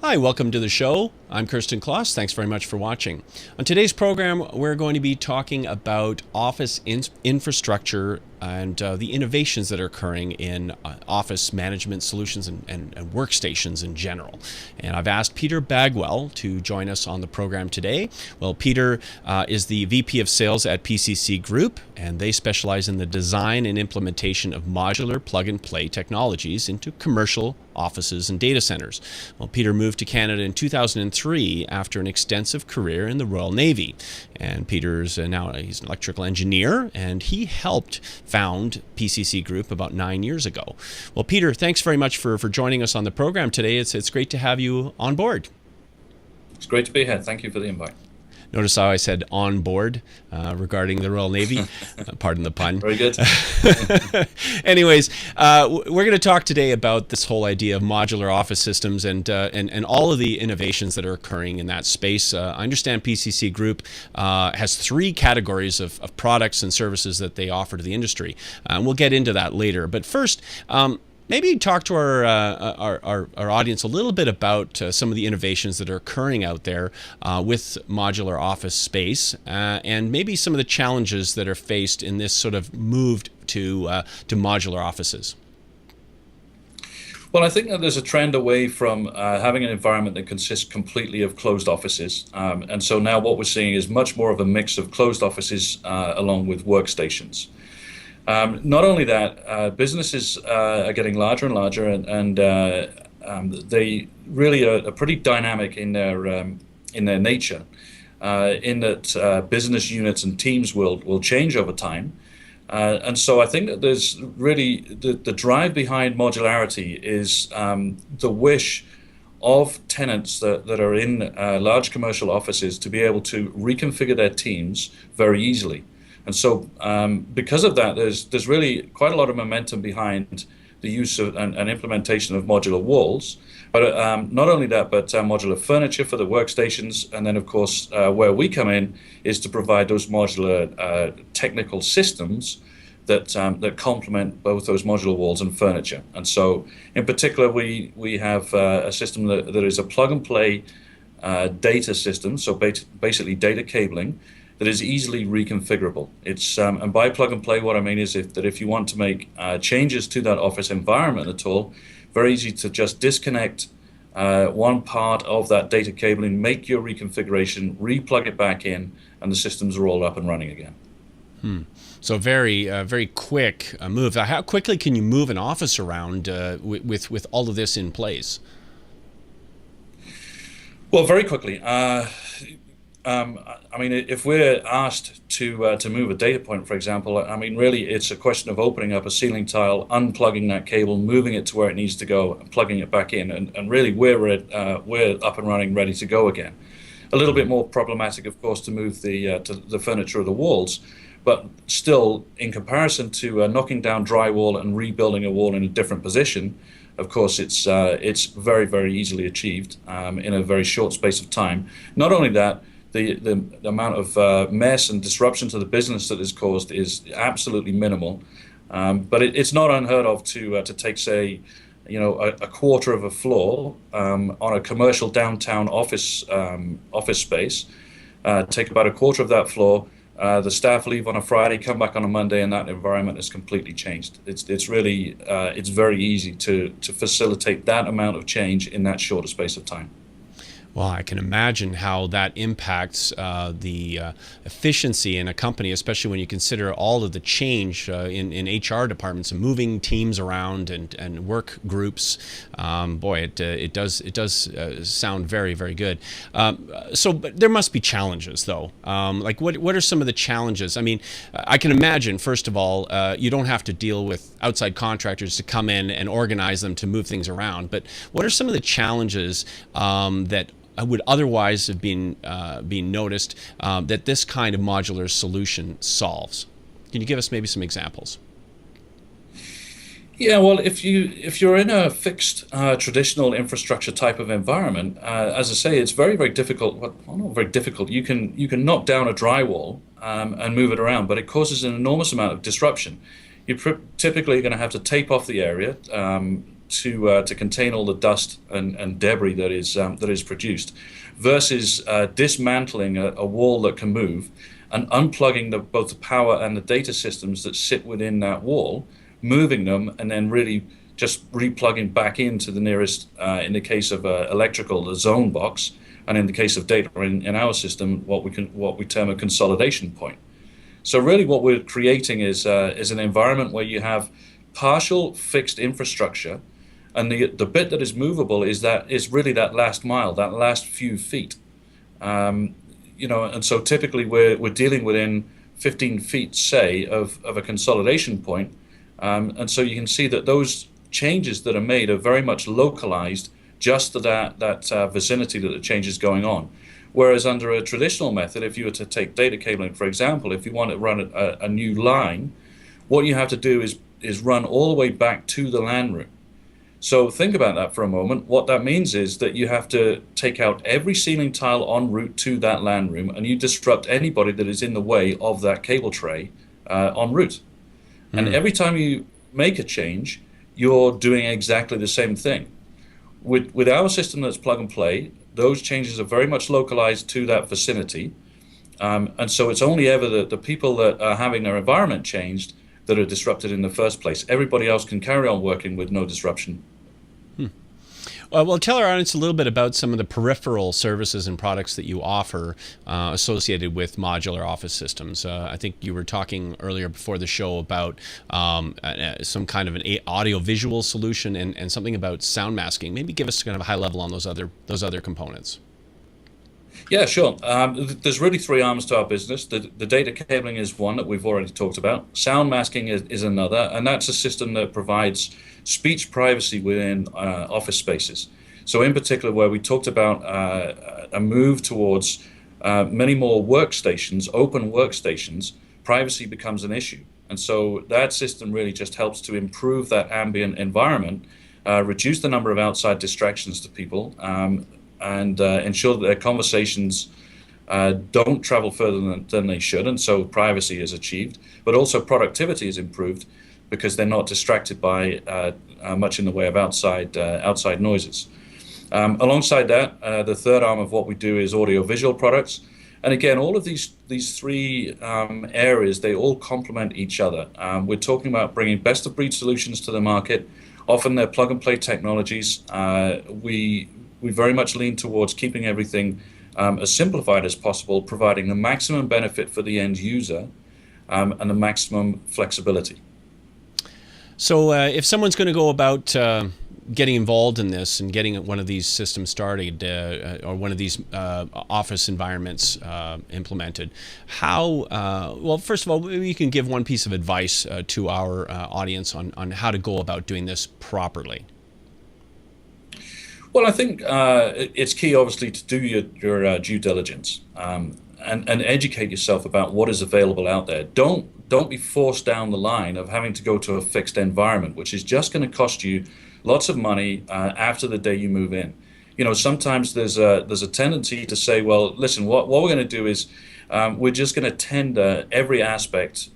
Hi, welcome to the show. I'm Kirsten Kloss. Thanks very much for watching. On today's program, we're going to be talking about office infrastructure and the innovations that are occurring in office management solutions and workstations in general. And I've asked Peter Bagwell to join us on the program today. Well, Peter is the VP of Sales at PCC Group, and they specialize in the design and implementation of modular plug-and-play technologies into commercial offices and data centers. Well, Peter moved to Canada in 2003 after an extensive career in the Royal Navy. And Peter's he's an electrical engineer, and he helped found PCC Group about 9 years ago. Well, Peter, thanks very much for joining us on the program today. It's great to have you on board. It's great to be here. Thank you for the invite. Notice how I said on board regarding the Royal Navy. Pardon the pun. Very good. Anyways, we're going to talk today about this whole idea of modular office systems and all of the innovations that are occurring in that space. I understand PCC Group has three categories of products and services that they offer to the industry. We'll get into that later. But first, maybe talk to our audience a little bit about some of the innovations that are occurring out there with modular office space, and maybe some of the challenges that are faced in this sort of move to modular offices. Well, I think that there's a trend away from having an environment that consists completely of closed offices. And so now what we're seeing is much more of a mix of closed offices along with workstations. Not only that, businesses are getting larger and larger, and they really are pretty dynamic in their nature. In that business units and teams will change over time, and so I think that there's really the drive behind modularity is the wish of tenants that are in large commercial offices to be able to reconfigure their teams very easily. And so because of that, there's really quite a lot of momentum behind the use of and implementation of modular walls. But not only that, but modular furniture for the workstations. And then, of course, where we come in is to provide those modular technical systems that complement both those modular walls and furniture. And so in particular, we have a system that is a plug-and-play data system, so basically data cabling, that is easily reconfigurable. It's and by plug and play, what I mean is that if you want to make changes to that office environment at all, very easy to just disconnect one part of that data cabling, make your reconfiguration, re-plug it back in, and the systems are all up and running again. So very quick move. How quickly can you move an office around with all of this in place? Well, very quickly. I mean, if we're asked to move a data point, for example, I mean, really, it's a question of opening up a ceiling tile, unplugging that cable, moving it to where it needs to go, and plugging it back in, and really, we're up and running, ready to go again. A little bit more problematic, of course, to move the furniture or the walls, but still, in comparison to knocking down drywall and rebuilding a wall in a different position, of course, it's very, very easily achieved in a very short space of time. Not only that, the amount of mess and disruption to the business that is caused is absolutely minimal, but it's not unheard of to take, say, a quarter of a floor on a commercial downtown office space, take about a quarter of that floor. The staff leave on a Friday, come back on a Monday, and that environment is completely changed. It's really it's very easy to facilitate that amount of change in that shorter space of time. Well, I can imagine how that impacts the efficiency in a company, especially when you consider all of the change in HR departments and moving teams around and work groups. Boy, it does sound very, very good. But there must be challenges, though. Like what are some of the challenges? I mean, I can imagine, first of all, you don't have to deal with outside contractors to come in and organize them to move things around. But what are some of the challenges that would otherwise have been noticed that this kind of modular solution solves? Can you give us maybe some examples? Yeah, well, if you're in a fixed traditional infrastructure type of environment, as I say, it's very, very difficult. Well, not very difficult. You can knock down a drywall and move it around, but it causes an enormous amount of disruption. You're typically going to have to tape off the area, to contain all the dust and debris that is produced, versus dismantling a wall that can move and unplugging both the power and the data systems that sit within that wall, moving them, and then really just replugging back into the nearest, in the case of electrical, the zone box, and in the case of data in our system, what we term a consolidation point. So really what we're creating is an environment where you have partial fixed infrastructure, and the bit that is movable is really that last mile, that last few feet. And so typically we're dealing within 15 feet, say, of a consolidation point. And so you can see that those changes that are made are very much localized just to that vicinity that the change is going on. Whereas under a traditional method, if you were to take data cabling, for example, if you want to run a new line, what you have to do is run all the way back to the LAN room. So think about that for a moment. What that means is that you have to take out every ceiling tile en route to that LAN room, and you disrupt anybody that is in the way of that cable tray en route. And every time you make a change, you're doing exactly the same thing. With our system that's plug and play, those changes are very much localized to that vicinity. And so it's only ever the people that are having their environment changed that are disrupted in the first place. Everybody else can carry on working with no disruption. Well, tell our audience a little bit about some of the peripheral services and products that you offer associated with modular office systems. I think you were talking earlier before the show about some kind of an audio-visual solution and something about sound masking. Maybe give us kind of a high level on those other components. Yeah, sure. There's really three arms to our business. The data cabling is one that we've already talked about. Sound masking is another, and that's a system that provides speech privacy within office spaces. So in particular, where we talked about a move towards many more workstations, open workstations, privacy becomes an issue. And so that system really just helps to improve that ambient environment, reduce the number of outside distractions to people, and ensure that their conversations don't travel further than they should, and so privacy is achieved, but also productivity is improved because they're not distracted by much in the way of outside noises. Alongside that, the third arm of what we do is audio-visual products, and again, all of these three areas, they all complement each other. We're talking about bringing best-of-breed solutions to the market. Often they're plug-and-play technologies. We very much lean towards keeping everything as simplified as possible, providing the maximum benefit for the end user and the maximum flexibility. So if someone's going to go about getting involved in this and getting one of these systems started or one of these office environments implemented, well, first of all, maybe you can give one piece of advice to our audience on how to go about doing this properly. Well, I think it's key, obviously, to do your due diligence and educate yourself about what is available out there. Don't be forced down the line of having to go to a fixed environment, which is just going to cost you lots of money after the day you move in. Sometimes there's a tendency to say, well, listen, what we're going to do is we're just going to tender every aspect.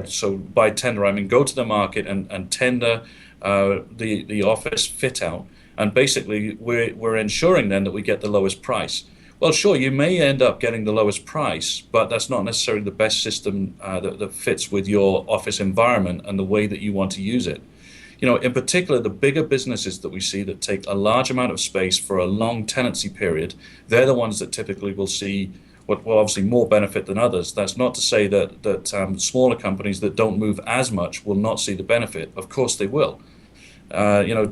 So by tender, I mean go to the market and tender the office fit out. And basically, we're ensuring then that we get the lowest price. Well, sure, you may end up getting the lowest price, but that's not necessarily the best system that fits with your office environment and the way that you want to use it. In particular, the bigger businesses that we see that take a large amount of space for a long tenancy period, they're the ones that typically will see obviously more benefit than others. That's not to say that smaller companies that don't move as much will not see the benefit. Of course they will.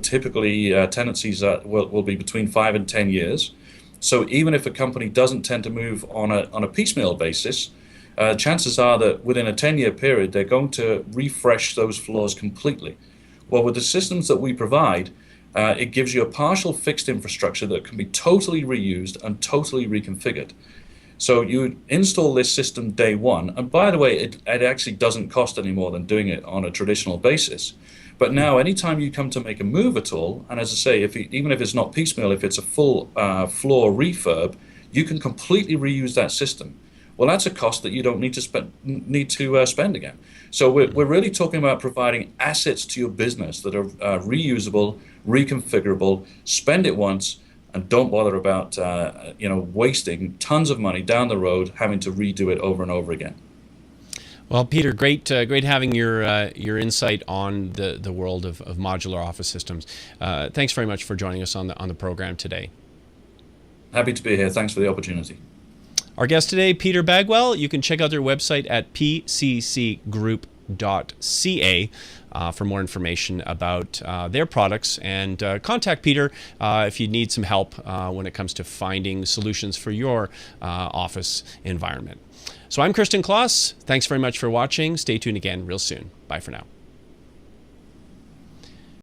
Typically tenancies will be between 5 and 10 years. So even if a company doesn't tend to move on a piecemeal basis, chances are that within a 10-year period, they're going to refresh those floors completely. Well, with the systems that we provide, it gives you a partial fixed infrastructure that can be totally reused and totally reconfigured. So you install this system day one, and by the way, it actually doesn't cost any more than doing it on a traditional basis. But now, anytime you come to make a move at all, and as I say, even if it's not piecemeal, if it's a full floor refurb, you can completely reuse that system. Well, that's a cost that you don't need to spend again. So we're really talking about providing assets to your business that are reusable, reconfigurable, spend it once, and don't bother about wasting tons of money down the road having to redo it over and over again. Well, Peter, great having your insight on the world of modular office systems. Thanks very much for joining us on the program today. Happy to be here. Thanks for the opportunity. Our guest today, Peter Bagwell. You can check out their website at pccgroup.ca for more information about their products, and contact Peter if you need some help when it comes to finding solutions for your office environment. So I'm Kirsten Kloss. Thanks very much for watching. Stay tuned again real soon. Bye for now.